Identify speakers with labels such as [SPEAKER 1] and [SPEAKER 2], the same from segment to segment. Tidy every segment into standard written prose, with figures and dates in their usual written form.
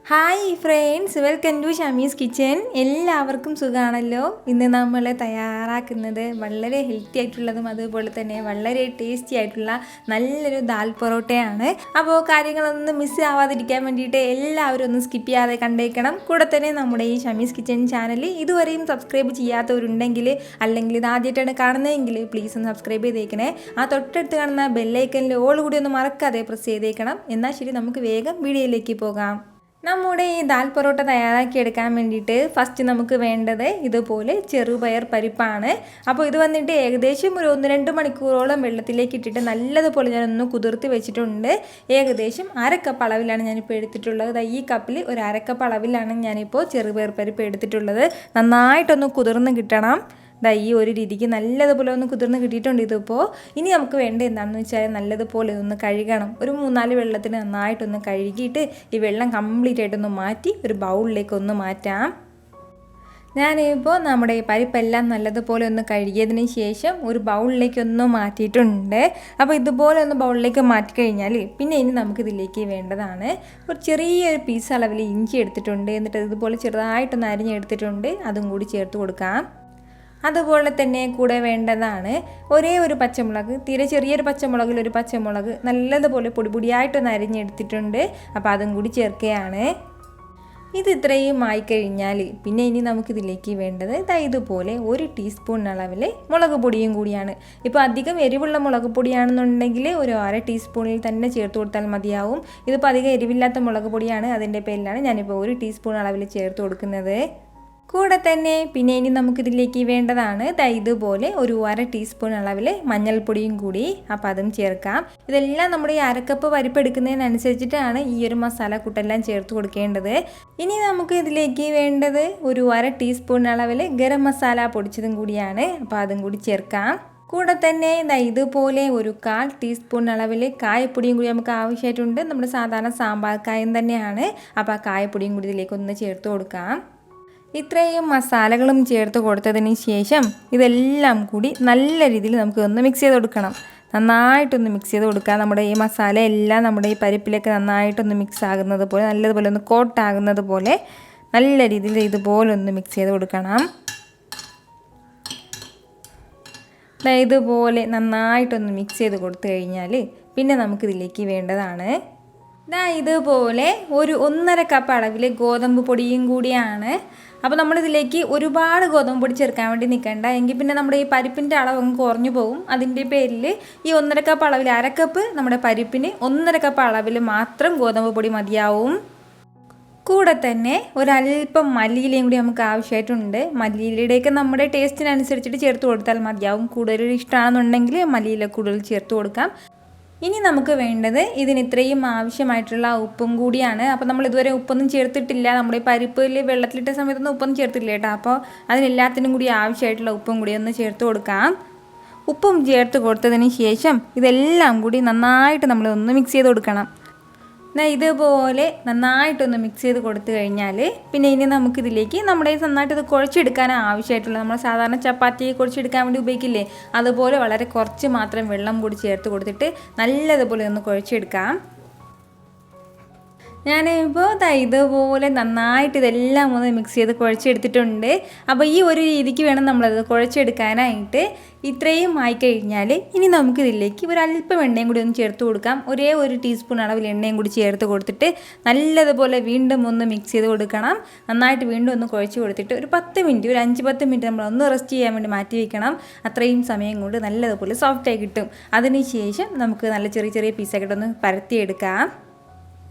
[SPEAKER 1] Hi friends, welcome to Shami's kitchen. എല്ലാവർക്കും സുഖമാണല്ലോ. ഇന്ന് നമ്മൾ തയ്യാറാക്കുന്നത് വളരെ ഹെൽത്തി ആയിട്ടുള്ളതും അതുപോലെ തന്നെ വളരെ ടേസ്റ്റി ആയിട്ടുള്ള നല്ലൊരു ദാൽ പൊറോട്ടയാണ്. അപ്പോൾ കാര്യങ്ങളൊന്നും മിസ് ആവാതിരിക്കാൻ വേണ്ടിയിട്ട് എല്ലാവരും ഒന്ന് സ്കിപ്പ് ചെയ്യാതെ കണ്ടേക്കണം. കൂടെ തന്നെ നമ്മുടെ ഈ ഷമീസ് കിച്ചൻ ചാനൽ ഇതുവരെയും സബ്സ്ക്രൈബ് ചെയ്യാത്തവരുണ്ടെങ്കിൽ അല്ലെങ്കിൽ ഇത് ആദ്യമായിട്ടാണ് കാണുന്നതെങ്കിൽ പ്ലീസ് ഒന്ന് സബ്സ്ക്രൈബ് ചെയ്തേക്കണേ. ആ തൊട്ടടുത്ത് കാണുന്ന ബെല്ലൈക്കനിൽ ഓൾ കൂടി ഒന്ന് മറക്കാതെ പ്രസ് ചെയ്തേക്കണം. എന്നാൽ ശരി, നമുക്ക് വേഗം വീഡിയോയിലേക്ക് പോകാം. നമ്മുടെ ഈ ദാൽ പൊറോട്ട തയ്യാറാക്കിയെടുക്കാൻ വേണ്ടിയിട്ട് ഫസ്റ്റ് നമുക്ക് വേണ്ടത് ഇതുപോലെ ചെറുപയർ പരിപ്പാണ്. അപ്പോൾ ഇത് വന്നിട്ട് ഏകദേശം ഒരു 1-2 മണിക്കൂറോളം വെള്ളത്തിലേക്ക് ഇട്ടിട്ട് നല്ലതുപോലെ ഞാനൊന്ന് കുതിർത്ത് വെച്ചിട്ടുണ്ട്. ഏകദേശം 1/2 കപ്പ് അളവിലാണ് ഞാനിപ്പോൾ എടുത്തിട്ടുള്ളത്. ഈ കപ്പിൽ ഒരു 1/2 കപ്പ് അളവിലാണ് ഞാനിപ്പോൾ ചെറുപയർ പരിപ്പ് എടുത്തിട്ടുള്ളത്. നന്നായിട്ടൊന്ന് കുതിർന്ന് കിട്ടണം. ഈ ഒരു രീതിക്ക് നല്ലതുപോലെ ഒന്ന് കുതിർന്ന് കിട്ടിയിട്ടുണ്ട് ഇതിപ്പോൾ. ഇനി നമുക്ക് വേണ്ട എന്താണെന്ന് വെച്ചാൽ നല്ലതുപോലെ ഒന്ന് കഴുകണം. ഒരു 3-4 വെള്ളത്തിന് നന്നായിട്ടൊന്ന് കഴുകിയിട്ട് ഈ വെള്ളം കംപ്ലീറ്റ് ആയിട്ടൊന്ന് മാറ്റി ഒരു ബൗളിലേക്ക് ഒന്ന് മാറ്റാം. ഞാനിപ്പോൾ നമ്മുടെ ഈ പരിപ്പെല്ലാം നല്ലതുപോലെ ഒന്ന് കഴുകിയതിന് ശേഷം ഒരു ബൗളിലേക്ക് ഒന്ന് മാറ്റിയിട്ടുണ്ട്. അപ്പോൾ ഇതുപോലെ ഒന്ന് ബൗളിലേക്ക് മാറ്റി കഴിഞ്ഞാൽ പിന്നെ ഇനി നമുക്കിതിലേക്ക് വേണ്ടതാണ് ഒരു ചെറിയൊരു പീസ് അളവിൽ ഇഞ്ചി എടുത്തിട്ടുണ്ട്. എന്നിട്ട് ഇതുപോലെ ചെറുതായിട്ടൊന്ന് അരിഞ്ഞെടുത്തിട്ടുണ്ട്. അതും കൂടി ചേർത്ത് കൊടുക്കാം. അതുപോലെ തന്നെ കൂടെ വേണ്ടതാണ് ഒരേ ഒരു പച്ചമുളക്, തീരെ ചെറിയൊരു പച്ചമുളകിൽ ഒരു പച്ചമുളക് നല്ലതുപോലെ പൊടിയായിട്ടൊന്ന് അരിഞ്ഞെടുത്തിട്ടുണ്ട്. അപ്പോൾ അതും കൂടി ചേർക്കുകയാണ്. ഇത് ഇത്രയും ആയിക്കഴിഞ്ഞാൽ പിന്നെ ഇനി നമുക്കിതിലേക്ക് വേണ്ടത് ഇതുപോലെ 1 ടീസ്പൂൺ അളവിൽ മുളക് പൊടിയും കൂടിയാണ്. ഇപ്പോൾ അധികം എരിവുള്ള മുളക് പൊടിയാണെന്നുണ്ടെങ്കിൽ ഒരു 1/2 ടീസ്പൂണിൽ തന്നെ ചേർത്ത് കൊടുത്താൽ മതിയാവും. ഇതിപ്പോൾ അധികം എരിവില്ലാത്ത മുളക് പൊടിയാണ്, അതിൻ്റെ പേരിലാണ് ഞാനിപ്പോൾ 1 ടീസ്പൂൺ അളവിൽ ചേർത്ത് കൊടുക്കുന്നത്. കൂടെ തന്നെ പിന്നെ ഇനി നമുക്കിതിലേക്ക് വേണ്ടതാണ് ഇതുപോലെ ഒരു 1/2 ടീസ്പൂൺ അളവിൽ മഞ്ഞൾപ്പൊടിയും കൂടി. അപ്പോൾ അതും ചേർക്കാം. ഇതെല്ലാം നമ്മുടെ ഈ 1/2 കപ്പ് പരിപ്പ് എടുക്കുന്നതിനനുസരിച്ചിട്ടാണ് ഈ ഒരു മസാലക്കൂട്ടെല്ലാം ചേർത്ത് കൊടുക്കേണ്ടത്. ഇനി നമുക്ക് ഇതിലേക്ക് വേണ്ടത് ഒരു 1/2 ടീസ്പൂൺ അളവിൽ ഗരം മസാല പൊടിച്ചതും കൂടിയാണ്. അപ്പോൾ അതും കൂടി ചേർക്കാം. കൂടെ തന്നെ ഇതുപോലെ ഒരു 1/4 ടീസ്പൂൺ അളവിൽ കായപ്പൊടിയും കൂടി നമുക്ക് ആവശ്യമായിട്ടുണ്ട്. നമ്മുടെ സാധാരണ സാമ്പാർ കായം തന്നെയാണ്. അപ്പോൾ ആ കായപ്പൊടിയും കൂടി ഇതിലേക്ക് ഒന്ന് ചേർത്ത് കൊടുക്കാം. ഇത്രയും മസാലകളും ചേർത്ത് കൊടുത്തതിന് ശേഷം ഇതെല്ലാം കൂടി നല്ല രീതിയിൽ നമുക്ക് ഒന്ന് മിക്സ് ചെയ്ത് കൊടുക്കണം. നന്നായിട്ടൊന്ന് മിക്സ് ചെയ്ത് കൊടുക്കുക. നമ്മുടെ ഈ മസാല എല്ലാം നമ്മുടെ ഈ പരിപ്പിലേക്ക് നന്നായിട്ടൊന്ന് മിക്സ് ആകുന്നത് പോലെ നല്ലതുപോലെ ഒന്ന് കോട്ടാകുന്നത് പോലെ നല്ല രീതിയിൽ ഇതുപോലെ ഒന്ന് മിക്സ് ചെയ്ത് കൊടുക്കണം. ഇതുപോലെ നന്നായിട്ടൊന്ന് മിക്സ് ചെയ്ത് കൊടുത്തു കഴിഞ്ഞാൽ പിന്നെ നമുക്കിതിലേക്ക് വേണ്ടതാണ് ഇതുപോലെ ഒരു 1/2 കപ്പ് അളവിൽ ഗോതമ്പ് പൊടിയും കൂടിയാണ്. അപ്പോൾ നമ്മളിതിലേക്ക് ഒരുപാട് ഗോതമ്പ് പൊടി ചേർക്കാൻ വേണ്ടി നിൽക്കണ്ട, എങ്കിൽ പിന്നെ നമ്മുടെ ഈ പരിപ്പിൻ്റെ അളവ് അങ്ങ് കുറഞ്ഞു പോകും. അതിൻ്റെ പേരിൽ ഈ 1/2 കപ്പ് അളവിൽ 1/2 കപ്പ് നമ്മുടെ പരിപ്പിന് 1/2 കപ്പ് അളവിൽ മാത്രം ഗോതമ്പ് പൊടി മതിയാവും. കൂടെ തന്നെ ഒരല്പം മല്ലിയിലയും കൂടി നമുക്ക് ആവശ്യമായിട്ടുണ്ട്. മല്ലിയിലയുടെയൊക്കെ നമ്മുടെ ടേസ്റ്റിനനുസരിച്ചിട്ട് ചേർത്ത് കൊടുത്താൽ മതിയാവും. കൂടുതൽ ഇഷ്ടമാണെന്നുണ്ടെങ്കിൽ മല്ലിയില കൂടുതൽ ചേർത്ത് കൊടുക്കാം. ഇനി നമുക്ക് വേണ്ടത് ഇതിന് ഇത്രയും ആവശ്യമായിട്ടുള്ള ഉപ്പും കൂടിയാണ്. അപ്പോൾ നമ്മൾ ഇതുവരെ ഉപ്പൊന്നും ചേർത്തിട്ടില്ല. നമ്മുടെ പരിപ്പിൽ വെള്ളത്തിലിട്ട സമയത്തൊന്നും ഉപ്പൊന്നും ചേർത്തില്ല കേട്ടോ. അപ്പോൾ അതിനെല്ലാത്തിനും കൂടി ആവശ്യമായിട്ടുള്ള ഉപ്പും കൂടി ഒന്ന് ചേർത്ത് കൊടുക്കാം. ഉപ്പും ചേർത്ത് കൊടുത്തതിന് ശേഷം ഇതെല്ലാം കൂടി നന്നായിട്ട് നമ്മൾ ഒന്ന് മിക്സ് ചെയ്ത് കൊടുക്കണം. ഇതുപോലെ നന്നായിട്ടൊന്ന് മിക്സ് ചെയ്ത് കൊടുത്തു കഴിഞ്ഞാൽ പിന്നെ ഇനി നമുക്കിതിലേക്ക് നമ്മുടെ നന്നായിട്ട് ഇത് കുഴച്ചെടുക്കാൻ ആവശ്യമായിട്ടുള്ള നമ്മൾ സാധാരണ ചപ്പാത്തി കുഴച്ചെടുക്കാൻ വേണ്ടി ഉപയോഗിക്കില്ലേ, അതുപോലെ വളരെ കുറച്ച് മാത്രം വെള്ളം കൂടി ചേർത്ത് കൊടുത്തിട്ട് നല്ലതുപോലെ ഒന്ന് കുഴച്ചെടുക്കാം. ഞാനിപ്പോൾ ഇതുപോലെ നന്നായിട്ട് ഇതെല്ലാം ഒന്ന് മിക്സ് ചെയ്ത് കുഴച്ചെടുത്തിട്ടുണ്ട്. അപ്പോൾ ഈ ഒരു രീതിക്ക് വേണം നമ്മളത് കുഴച്ചെടുക്കാനായിട്ട്. ഇത്രയും ആയിക്കഴിഞ്ഞാൽ ഇനി നമുക്കിതിലേക്ക് ഒരല്പം എണ്ണയും കൂടി ഒന്ന് ചേർത്ത് കൊടുക്കാം. ഒരേ 1 ടീസ്പൂൺ അളവിൽ എണ്ണയും കൂടി ചേർത്ത് കൊടുത്തിട്ട് നല്ലതുപോലെ വീണ്ടും ഒന്ന് മിക്സ് ചെയ്ത് കൊടുക്കണം. നന്നായിട്ട് വീണ്ടും ഒന്ന് കുഴച്ച് കൊടുത്തിട്ട് ഒരു 10 മിനിറ്റ്, ഒരു 5-10 മിനിറ്റ് നമ്മളൊന്ന് റെസ്റ്റ് ചെയ്യാൻ വേണ്ടി മാറ്റി വയ്ക്കണം. അത്രയും സമയം കൊണ്ട് നല്ലതുപോലെ സോഫ്റ്റായി കിട്ടും. അതിന് ശേഷം നമുക്ക് നല്ല ചെറിയ ചെറിയ പീസാക്കിയിട്ടൊന്ന് പരത്തിയെടുക്കാം.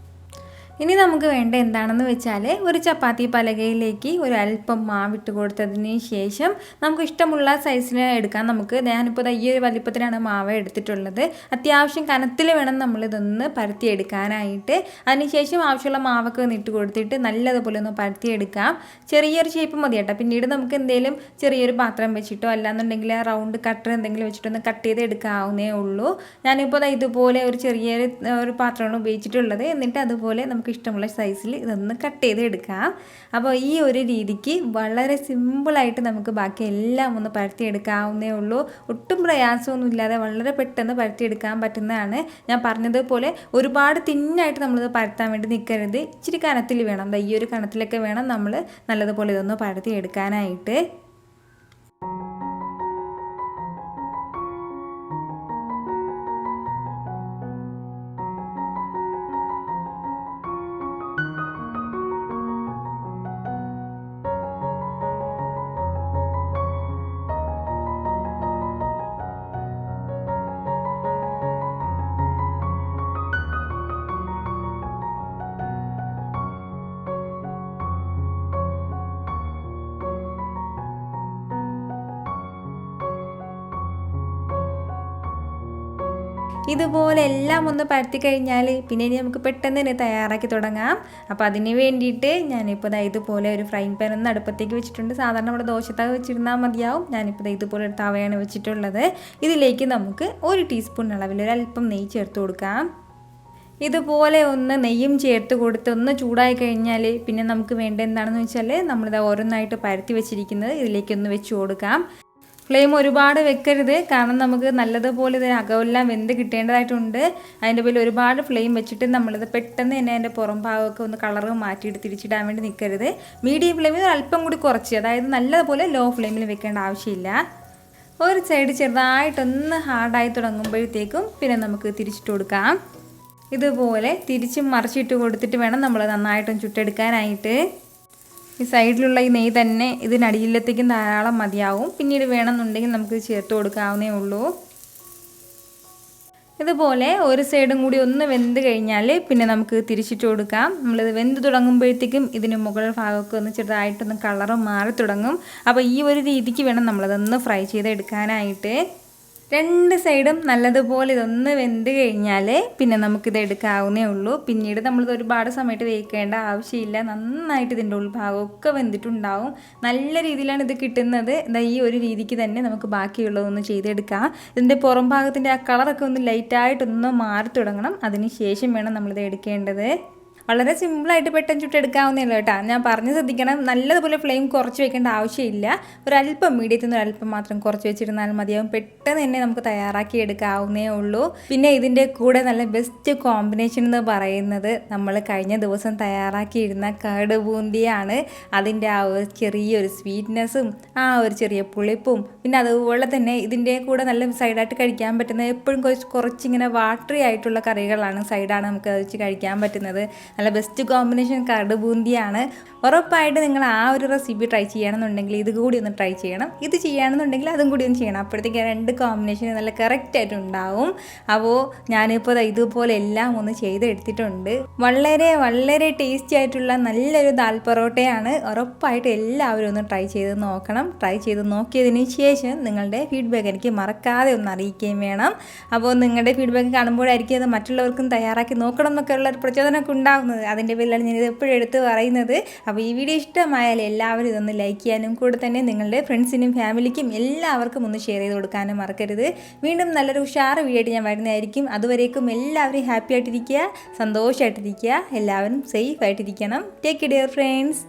[SPEAKER 1] ഇനി നമുക്ക് വേണ്ട എന്താണെന്ന് വെച്ചാൽ ഒരു ചപ്പാത്തി പലകയിലേക്ക് ഒരു അല്പം മാവിട്ട് കൊടുത്തതിന് ശേഷം നമുക്ക് ഇഷ്ടമുള്ള സൈസിന് എടുക്കാം. ഞാനിപ്പോൾ ഈ ഒരു വലിപ്പത്തിനാണ് മാവ് എടുത്തിട്ടുള്ളത്. അത്യാവശ്യം കനത്തിൽ വേണം നമ്മളിതൊന്ന് പരത്തിയെടുക്കാനായിട്ട്. അതിനുശേഷം ആവശ്യമുള്ള മാവൊക്കെ ഇട്ട് കൊടുത്തിട്ട് നല്ലതുപോലെ ഒന്ന് പരത്തിയെടുക്കാം. ചെറിയൊരു ഷേപ്പ് മതി കേട്ടോ. പിന്നീട് നമുക്ക് എന്തെങ്കിലും ചെറിയൊരു പാത്രം വെച്ചിട്ടോ അല്ലാന്നുണ്ടെങ്കിൽ റൗണ്ട് കട്ടർ എന്തെങ്കിലും വെച്ചിട്ടൊന്ന് കട്ട് ചെയ്ത് എടുക്കാവുന്നേ ഉള്ളൂ. ഞാനിപ്പോൾ ഇതുപോലെ ഒരു ചെറിയൊരു പാത്രമാണ് ഉപയോഗിച്ചിട്ടുള്ളത്. എന്നിട്ട് അതുപോലെ നമുക്ക് നമുക്ക് ഇഷ്ടമുള്ള സൈസിൽ ഇതൊന്ന് കട്ട് ചെയ്തെടുക്കാം. അപ്പോൾ ഈ ഒരു രീതിക്ക് വളരെ സിമ്പിളായിട്ട് നമുക്ക് ബാക്കി എല്ലാം ഒന്ന് പരത്തിയെടുക്കാവുന്നേ ഉള്ളൂ. ഒട്ടും പ്രയാസമൊന്നുമില്ലാതെ വളരെ പെട്ടെന്ന് പരത്തിയെടുക്കാൻ പറ്റുന്നതാണ്. ഞാൻ പറഞ്ഞതുപോലെ ഒരുപാട് തിന്നായിട്ട് നമ്മളിത് പരത്താൻ വേണ്ടി നിൽക്കരുത്. ഇച്ചിരി കനത്തിൽ വേണം, ഈ ഒരു കനത്തിലൊക്കെ വേണം നമ്മൾ നല്ലതുപോലെ ഇതൊന്ന് പരത്തിയെടുക്കാനായിട്ട്. ഇതുപോലെ എല്ലാം ഒന്ന് പരത്തി കഴിഞ്ഞാൽ പിന്നെ ഇനി നമുക്ക് പെട്ടെന്ന് തന്നെ തയ്യാറാക്കി തുടങ്ങാം. അപ്പോൾ അതിന് വേണ്ടിയിട്ട് ഞാനിപ്പോൾ ഇതുപോലെ ഒരു ഫ്രൈങ് പാൻ ഒന്ന് അടുപ്പത്തേക്ക് വെച്ചിട്ടുണ്ട്. സാധാരണ നമ്മുടെ ദോശത്തവ വെച്ചിരുന്നാൽ മതിയാവും. ഞാനിപ്പോൾ ഇതുപോലെ ഒരു തവയാണ് വെച്ചിട്ടുള്ളത്. ഇതിലേക്ക് നമുക്ക് 1 ടീസ്പൂൺ അളവിൽ ഒരല്പം നെയ്യ് ചേർത്ത് കൊടുക്കാം. ഇതുപോലെ ഒന്ന് നെയ്യും ചേർത്ത് കൊടുത്ത് ഒന്ന് ചൂടായി കഴിഞ്ഞാൽ പിന്നെ നമുക്ക് വേണ്ട എന്താണെന്ന് വെച്ചാൽ നമ്മളിത് ഓരോന്നായിട്ട് പരത്തി വെച്ചിരിക്കുന്നത് ഇതിലേക്കൊന്ന് വെച്ച് കൊടുക്കാം. ഫ്ലെയിം ഒരുപാട് വെക്കരുത്, കാരണം നമുക്ക് നല്ലതുപോലെ ഇത് അകമെല്ലാം വെന്ത് കിട്ടേണ്ടതായിട്ടുണ്ട്. അതിൻ്റെ പേരിൽ ഒരുപാട് ഫ്ലെയിം വെച്ചിട്ട് നമ്മളിത് പെട്ടെന്ന് തന്നെ അതിൻ്റെ പുറം ഭാഗമൊക്കെ ഒന്ന് കളറ് മാറ്റിയിട്ട് തിരിച്ചിടാൻ വേണ്ടി നിൽക്കരുത്. മീഡിയം ഫ്ലെയിമിൽ അല്പം കൂടി കുറച്ച്, അതായത് നല്ലതുപോലെ ലോ ഫ്ലെയിമിൽ വെക്കേണ്ട ആവശ്യമില്ല. ഒരു സൈഡ് ചെറുതായിട്ടൊന്ന് ഹാർഡായി തുടങ്ങുമ്പോഴത്തേക്കും പിന്നെ നമുക്ക് തിരിച്ചിട്ട് കൊടുക്കാം. ഇതുപോലെ തിരിച്ചും മറിച്ചിട്ട് കൊടുത്തിട്ട് വേണം നമ്മൾ നന്നായിട്ടും ചുട്ടെടുക്കാനായിട്ട്. ഈ സൈഡിലുള്ള ഈ നെയ്യ് തന്നെ ഇതിനടിയിലത്തേക്കും ധാരാളം മതിയാവും. പിന്നീട് വേണമെന്നുണ്ടെങ്കിൽ നമുക്ക് ചേർത്ത് കൊടുക്കാവുന്നേ ഉള്ളൂ. ഇതുപോലെ ഒരു സൈഡും കൂടി ഒന്ന് വെന്ത് കഴിഞ്ഞാൽ പിന്നെ നമുക്ക് തിരിച്ചിട്ട് കൊടുക്കാം. നമ്മളിത് വെന്ത് തുടങ്ങുമ്പോഴത്തേക്കും ഇതിന് മുകൾ ഭാഗമൊക്കെ ഒന്ന് ചെറുതായിട്ടൊന്ന് കളറ് മാറി തുടങ്ങും. അപ്പോൾ ഈ ഒരു രീതിക്ക് വേണം നമ്മളതൊന്ന് ഫ്രൈ ചെയ്തെടുക്കാനായിട്ട്. 2 സൈഡും നല്ലതുപോലെ ഇതൊന്ന് വെന്ത് കഴിഞ്ഞാൽ പിന്നെ നമുക്കിത് എടുക്കാവുന്നേ ഉള്ളൂ. പിന്നീട് നമ്മളിത് ഒരുപാട് സമയത്ത് വേവിക്കേണ്ട ആവശ്യമില്ല. നന്നായിട്ട് ഇതിൻ്റെ ഉൾഭാഗമൊക്കെ വെന്തിട്ടുണ്ടാവും. നല്ല രീതിയിലാണ് ഇത് കിട്ടുന്നത്. ഈ ഒരു രീതിക്ക് തന്നെ നമുക്ക് ബാക്കിയുള്ളതൊന്ന് ചെയ്തെടുക്കാം. ഇതിൻ്റെ പുറം ഭാഗത്തിൻ്റെ ആ കളറൊക്കെ ഒന്ന് ലൈറ്റായിട്ടൊന്ന് മാറി തുടങ്ങണം. അതിന് ശേഷം വേണം നമ്മളിത് എടുക്കേണ്ടത്. വളരെ സിമ്പിളായിട്ട് പെട്ടെന്ന് ചുട്ടെടുക്കാവുന്നതല്ലോ കേട്ടോ. ഞാൻ പറഞ്ഞു ശ്രദ്ധിക്കണം, നല്ലതുപോലെ ഫ്ലെയിം കുറച്ച് വെക്കേണ്ട ആവശ്യമില്ല. ഒരല്പം മീഡിയത്തിൽ നിന്ന് ഒരല്പം മാത്രം കുറച്ച് വെച്ചിരുന്നാൽ മതിയാവും. പെട്ടെന്ന് തന്നെ നമുക്ക് തയ്യാറാക്കി എടുക്കാവുന്നേ ഉള്ളൂ. പിന്നെ ഇതിൻ്റെ കൂടെ നല്ല ബെസ്റ്റ് കോമ്പിനേഷൻ എന്ന് പറയുന്നത് നമ്മൾ കഴിഞ്ഞ ദിവസം തയ്യാറാക്കിയിരുന്ന കർഡ് ബൂന്തിയാണ്. അതിൻ്റെ ആ ഒരു ചെറിയൊരു സ്വീറ്റ്നെസ്സും ആ ഒരു ചെറിയ പുളിപ്പും പിന്നെ അതുപോലെ തന്നെ ഇതിൻ്റെ കൂടെ നല്ല സൈഡായിട്ട് കഴിക്കാൻ പറ്റുന്ന എപ്പോഴും കുറച്ചിങ്ങനെ വാട്ടറി ആയിട്ടുള്ള കറികളാണ്, സൈഡാണ് നമുക്ക് അത് വെച്ച് കഴിക്കാൻ പറ്റുന്നത്. നല്ല ബെസ്റ്റ് കോമ്പിനേഷൻ കർഡ് ബൂന്തിയാണ്. ഉറപ്പായിട്ട് നിങ്ങൾ ആ ഒരു റെസിപ്പി ട്രൈ ചെയ്യണമെന്നുണ്ടെങ്കിൽ ഇത് കൂടി ഒന്ന് ട്രൈ ചെയ്യണം. ഇത് ചെയ്യണമെന്നുണ്ടെങ്കിൽ അതും കൂടി ഒന്ന് ചെയ്യണം. അപ്പോഴത്തേക്ക് 2 കോമ്പിനേഷൻ നല്ല കറക്റ്റായിട്ട് ഉണ്ടാവും. അപ്പോൾ ഞാനിപ്പോൾ ഇതുപോലെ എല്ലാം ഒന്ന് ചെയ്തെടുത്തിട്ടുണ്ട്. വളരെ വളരെ ടേസ്റ്റി ആയിട്ടുള്ള നല്ലൊരു ദാൽ പൊറോട്ടയാണ്. ഉറപ്പായിട്ട് എല്ലാവരും ഒന്ന് ട്രൈ ചെയ്ത് നോക്കണം. ട്രൈ ചെയ്ത് നോക്കിയതിന് ശേഷം നിങ്ങളുടെ ഫീഡ്ബാക്ക് എനിക്ക് മറക്കാതെ ഒന്ന് അറിയിക്കുകയും വേണം. അപ്പോൾ നിങ്ങളുടെ ഫീഡ്ബാക്ക് കാണുമ്പോഴായിരിക്കും അത് മറ്റുള്ളവർക്കും തയ്യാറാക്കി നോക്കണം എന്നൊക്കെ ഉള്ള ഒരു പ്രചോദനമൊക്കെ ഉണ്ടാകുന്നത്. അതിൻ്റെ പേരിലാണ് ഞാനിത് എപ്പോഴും എടുത്ത് പറയുന്നത്. അപ്പോൾ ഈ വീഡിയോ ഇഷ്ടമായാൽ എല്ലാവരും ഇതൊന്ന് ലൈക്ക് ചെയ്യാനും കൂടെ തന്നെ നിങ്ങളുടെ ഫ്രണ്ട്സിനും ഫാമിലിക്കും എല്ലാവർക്കും ഒന്ന് ഷെയർ ചെയ്ത് കൊടുക്കാനും മറക്കരുത്. വീണ്ടും നല്ലൊരു ഉഷാറ് വീഡിയോ ആയിട്ട് ഞാൻ വരുന്നതായിരിക്കും. അതുവരേക്കും എല്ലാവരും ഹാപ്പി ആയിട്ടിരിക്കുക, സന്തോഷമായിട്ടിരിക്കുക, എല്ലാവരും സേഫ് ആയിട്ടിരിക്കണം. Take care friends.